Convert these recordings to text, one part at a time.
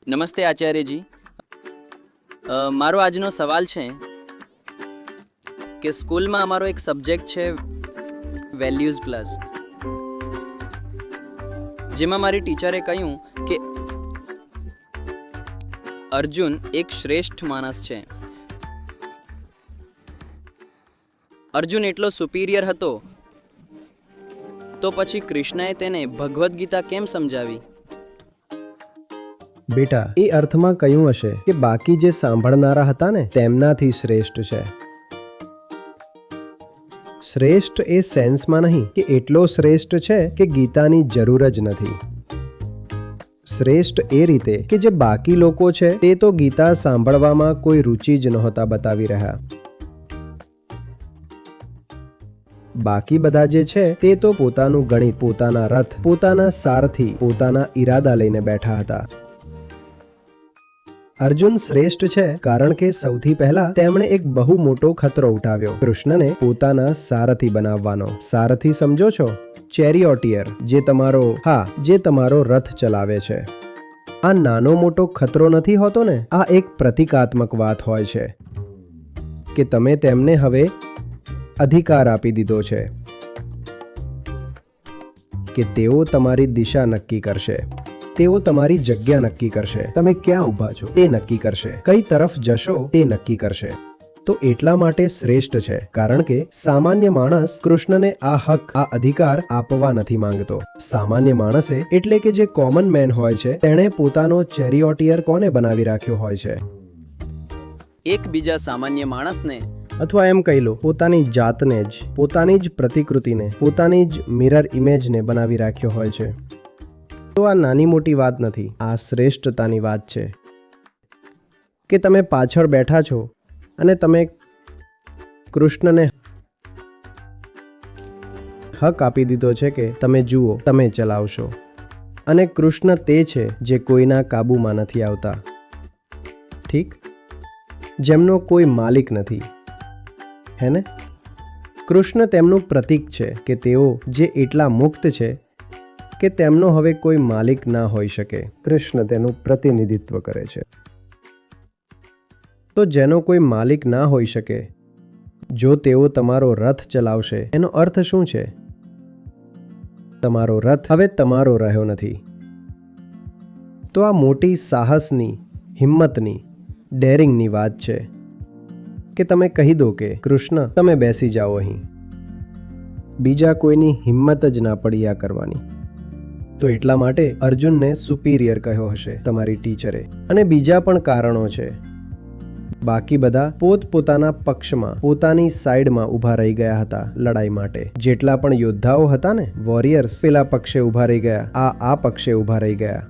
નમસ્તે આચાર્યજી. મારો આજનો સવાલ છે કે સ્કૂલમાં અમારો એક સબ્જેક્ટ છે વેલ્યુઝ પ્લસ, જેમાં મારી ટીચરે કહ્યું કે અર્જુન એક શ્રેષ્ઠ માણસ છે. અર્જુન એટલો સુપીરિયર હતો, તો પછી કૃષ્ણએ તેને ભગવદ્ ગીતા કેમ સમજાવી? બેટા, એ અર્થમાં કહ્યું હશે કે બાકી જે સાંભળનારા હતા ને તેમનાથી શ્રેષ્ઠ છે. શ્રેષ્ઠ એ સેન્સમાં નહીં કે એટલો શ્રેષ્ઠ છે કે ગીતાની જરૂર જ નથી. શ્રેષ્ઠ એ રીતે કે જે બાકી લોકો છે તે તો ગીતા સાંભળવામાં કોઈ રુચિ જ નહોતા બતાવી રહ્યા. બાકી બધા જે છે તે તો પોતાનું ગણિત, પોતાના રથ, પોતાના સારથી, પોતાના ઈરાદા લઈને બેઠા હતા. અર્જુન શ્રેષ્ઠ છે કારણ કે સૌથી પહેલા તેમણે એક બહુ મોટો ખતરો ઉઠાવ્યો, કૃષ્ણને પોતાના સારથી બનાવવાનો. સારથી સમજો છો? ચેરિયોટિયર, જે તમારો રથ ચલાવે છે. આ નાનો મોટો ખતરો નથી હોતો ને, આ એક પ્રતિકાત્મક વાત હોય છે કે તમે તેમને હવે અધિકાર આપી દીધો છે કે તેઓ તમારી દિશા નક્કી કરશે, તેઓ તમારી જગ્યા નક્કી કરશે, તમે ક્યાં ઊભા છો તે નક્કી કરશે, કઈ તરફ જશો તે નક્કી કરશે. તો એટલા માટે શ્રેષ્ઠ છે કારણ કે સામાન્ય માણસ કૃષ્ણને આ હક, આ અધિકાર આપવા નથી માંગતો. સામાન્ય માણસે એટલે કે જે કોમન મેન હોય છે તેણે પોતાનો ચેરિયોટિયર કોને બનાવી રાખ્યો હોય છે? એક બીજા સામાન્ય માણસને, અથવા એમ કહી લો પોતાની જાતને જ, પોતાની જ પ્રતિકૃતિને, પોતાની જ મિરર ઇમેજને બનાવી રાખ્યો હોય છે. તો આ નાની મોટી વાત નથી, આ શ્રેષ્ઠતાની વાત છે કે તમે પાછળ બેઠા છો અને તમે કૃષ્ણને હક આપી દીધો છે કે તમે જુઓ, તમે ચલાવશો. અને કૃષ્ણ તે છે જે કોઈના કાબૂમાં નથી આવતા, ઠીક? જેમનો કોઈ માલિક નથી, હે ને? કૃષ્ણ તેમનું પ્રતીક છે કે તેઓ જે એટલા મુક્ત છે કે તેમનો હવે કોઈ માલિક ના હોઈ શકે. કૃષ્ણ તેનું પ્રતિનિધિત્વ કરે છે. તો જેનો કોઈ માલિક ના હોઈ શકે, જો તેઓ તમારો રથ ચલાવશે, એનો અર્થ શું છે? તમારો રથ હવે તમારો રહ્યો નથી. તો આ મોટી સાહસની, હિંમતની, ડેરિંગની વાત છે કે તમે કહી દો કે કૃષ્ણ તમે બેસી જાઓ અહીં. બીજા કોઈની હિંમત જ ના પડી આ કરવાની. તો એટલા માટે અર્જુનને સુપીરિયર કહ્યો હશે તમારી ટીચરે. અને બીજા પણ કારણો છે. બાકી બધા પોતપોતાના પક્ષમાં, પોતાની સાઈડમાં ઊભા રહી ગયા હતા લડાઈ માટે. જેટલા પણ યોદ્ધાઓ હતા ને, વોરિયર્સ, પેલા પક્ષે ઊભા રહી ગયા, આ પક્ષે ઊભા રહી ગયા.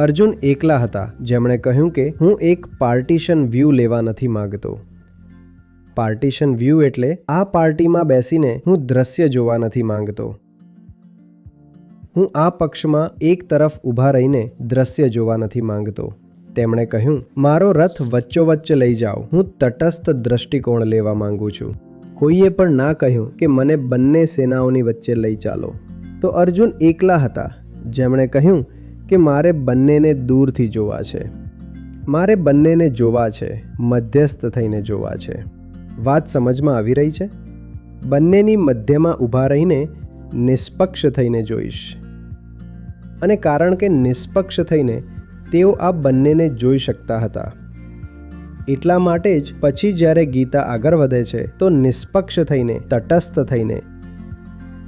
અર્જુન એકલા હતા જેમણે કહ્યું કે હું એક પાર્ટીશન વ્યૂ લેવા નથી માંગતો. પાર્ટીશન વ્યૂ એટલે આ પાર્ટીમાં બેસીને હું દ્રશ્ય જોવા નથી માંગતો. હું આ પક્ષમાં એક તરફ ઊભા રહીને દ્રશ્ય જોવા નથી માંગતો. તેમણે કહ્યું મારો રથ વચ્ચોવચ્ચ લઈ જાઓ, હું તટસ્થ દ્રષ્ટિકોણ લેવા માંગુ છું. કોઈએ પણ ના કહ્યું કે મને બંને સેનાઓની વચ્ચે લઈ ચાલો. તો અર્જુન એકલા હતા જેમણે કહ્યું કે મારે બંનેને દૂરથી જોવા છે, મારે બંનેને જોવા છે, મધ્યસ્થ થઈને જોવા છે. વાત સમજમાં આવી રહી છે? બંનેની મધ્યમાં ઊભા રહીને નિષ્પક્ષ થઈને જોઈશ. અને કારણ કે નિષ્પક્ષ થઈને તેઓ આ બંનેને જોઈ શકતા હતા, એટલા માટે જ પછી જ્યારે ગીતા આગળ વધે છે તો નિષ્પક્ષ થઈને, તટસ્થ થઈને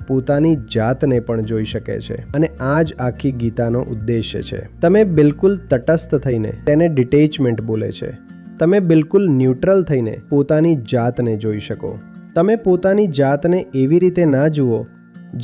પોતાની જાતને પણ જોઈ શકે છે. અને આ જ આખી ગીતાનો ઉદ્દેશ્ય છે. તમે બિલકુલ તટસ્થ થઈને, તેને ડિટેચમેન્ટ બોલે છે, તમે બિલકુલ ન્યુટ્રલ થઈને પોતાની જાતને જોઈ શકો. તમે પોતાની જાતને એવી રીતે ના જુઓ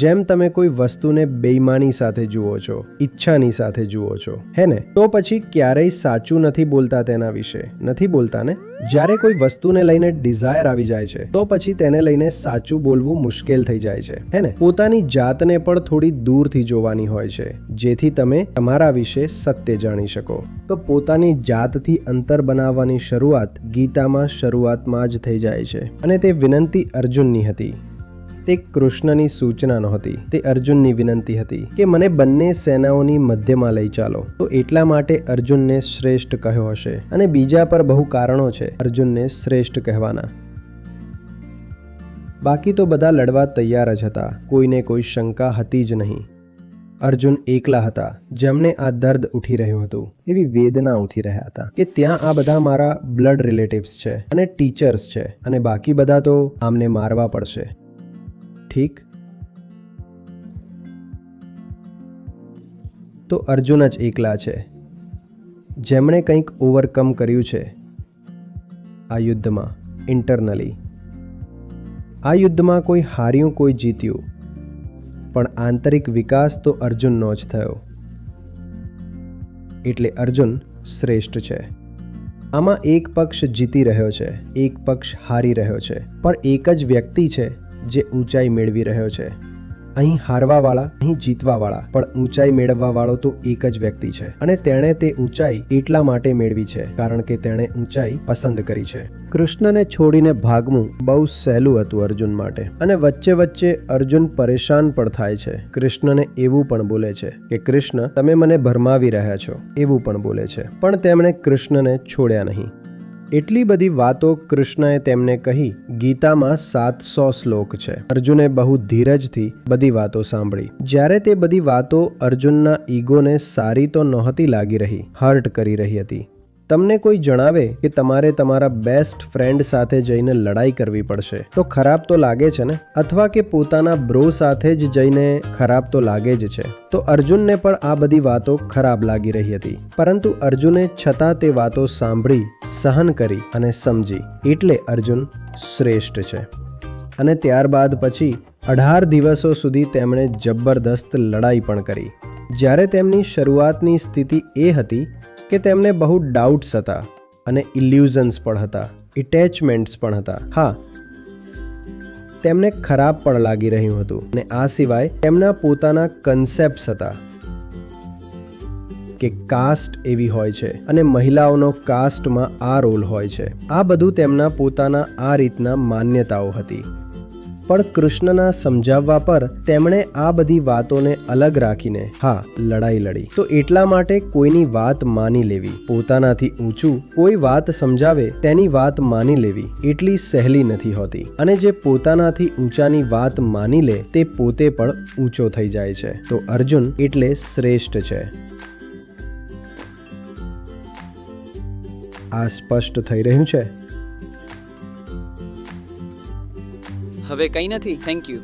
જેમ તમે કોઈ વસ્તુને બેઈમાની સાથે જુઓ છો, ઈચ્છાની સાથે જુઓ છો, હે ને? તો પછી ક્યારેય સાચું નથી બોલતા તેના વિશે, નથી બોલતા ને? જ્યારે કોઈ વસ્તુને લઈને ડિઝાયર આવી જાય છે તો પછી તેને લઈને સાચું બોલવું મુશ્કેલ થઈ જાય છે, હે ને? પોતાની જાતને પણ થોડી દૂરથી જોવાની હોય છે જેથી તમે તમારા વિશે સત્ય જાણી શકો. તો પોતાની જાતથી અંતર બનાવવાની શરૂઆત ગીતામાં શરૂઆતમાં જ થઈ જાય છે. અને તે વિનંતી અર્જુનની હતી તે કૃષ્ણની સૂચના નહોતી, તે અર્જુનની વિનંતી હતી કે મને બંને સેનાઓની મધ્યમાં લઈ ચાલો. તો એટલા માટે અર્જુનને શ્રેષ્ઠ કહ્યો હશે, અને બીજા પર બહુ કારણો છે અર્જુનને શ્રેષ્ઠ કહેવાના. બાકી તો બધા લડવા તૈયાર જ હતા, કોઈને કોઈ શંકા હતી જ નહીં. અર્જુન એકલા હતા જેમને આ દર્દ ઉઠી રહ્યું હતું, એવી વેદના ઉઠી રહ્યા હતા કે ત્યાં આ બધા મારા બ્લડ રિલેટિવ્સ છે અને ટીચર્સ છે, અને બાકી બધા તો આમને મારવા પડશે. ઠીક, તો અર્જુન જ એકલા છે જેમણે કંઈક ઓવરકમ કર્યું છે આ યુદ્ધમાં. ઇન્ટરનલી આ યુદ્ધમાં કોઈ હાર્યું કોઈ જીત્યું, પણ આંતરિક વિકાસ તો અર્જુનનો જ થયો. એટલે અર્જુન શ્રેષ્ઠ છે. આમાં એક પક્ષ જીતી રહ્યો છે, એક પક્ષ હારી રહ્યો છે, પણ એક જ વ્યક્તિ છે જે ઊંચાઈ મેળવી રહ્યો છે. અહીં હારવાવાળા, અહીં જીતવાવાળા, પણ ઊંચાઈ મેળવવાવાળો તો એક જ વ્યક્તિ છે, અને તેણે તે ઊંચાઈ એટલા માટે મેળવી છે કારણ કે તેણે ઊંચાઈ પસંદ કરી છે. કૃષ્ણને છોડીને ભાગવું બહુ સહેલું હતું અર્જુન માટે, અને વચ્ચે વચ્ચે અર્જુન પરેશાન પણ થાય છે. કૃષ્ણને એવું પણ બોલે છે કે કૃષ્ણ તમે મને ભરમાવી રહ્યા છો, એવું પણ બોલે છે, પણ તેમણે કૃષ્ણને છોડ્યા નહીં. એટલી બધી વાતો કૃષ્ણએ તેમને કહી. ગીતામાં 700 શ્લોક છે. અર્જુને બહુ ધીરજથી બધી વાતો સાંભળી. જ્યારે તે બધી વાતો અર્જુનના ઈગોને સારી તો નહોતી લાગી રહી, હર્ટ કરી રહી હતી. તમને કોઈ જણાવે કે તમારે તમારા બેસ્ટ ફ્રેન્ડ સાથે જઈને લડાઈ કરવી પડશે તો ખરાબ તો લાગે છે ને, અથવા કે પોતાના બ્રો સાથે જ જઈને ખરાબ તો લાગે જ છે. તો અર્જુનને પણ આ બધી વાતો ખરાબ લાગી રહી હતી, પરંતુ અર્જુને છતાં તે વાતો સાંભળી, સહન કરી અને સમજી. એટલે અર્જુન શ્રેષ્ઠ છે. અને ત્યારબાદ પછી 18 દિવસો સુધી તેમણે જબરદસ્ત લડાઈ પણ કરી. જ્યારે તેમની શરૂઆતની સ્થિતિ એ હતી કે તેમને બહુ ડાઉટ્સ હતા અને ઇલ્યુઝન્સ પણ હતા, એટેચમેન્ટ્સ પણ હતા. હા, તેમને ખરાબ પણ લાગી રહ્યું હતું, અને આ સિવાય તેમના પોતાના કન્સેપ્ટ્સ હતા કે કાસ્ટ એવી હોય છે અને મહિલાઓનો કાસ્ટમાં આ રોલ હોય છે. આ બધું તેમના પોતાના આ રીતના માન્યતાઓ હતી. પણ કૃષ્ણના સમજાવવા પર તેમણે આ બધી વાતોને અલગ રાખીને લડાઈ લડી. તો એટલા માટે કોઈની વાત માની લેવી, પોતાનાથી ઊંચું કોઈ વાત સમજાવે તેની વાત માની લેવી એટલી સહેલી નથી હોતી. અને જે પોતાનાથી ઊંચાની વાત માની લે તે પોતે પણ ઊંચો થઈ જાય છે. તો અર્જુન એટલે શ્રેષ્ઠ છે. આ સ્પષ્ટ થઈ રહ્યું છે? હવે કંઈ નથી. Thank you.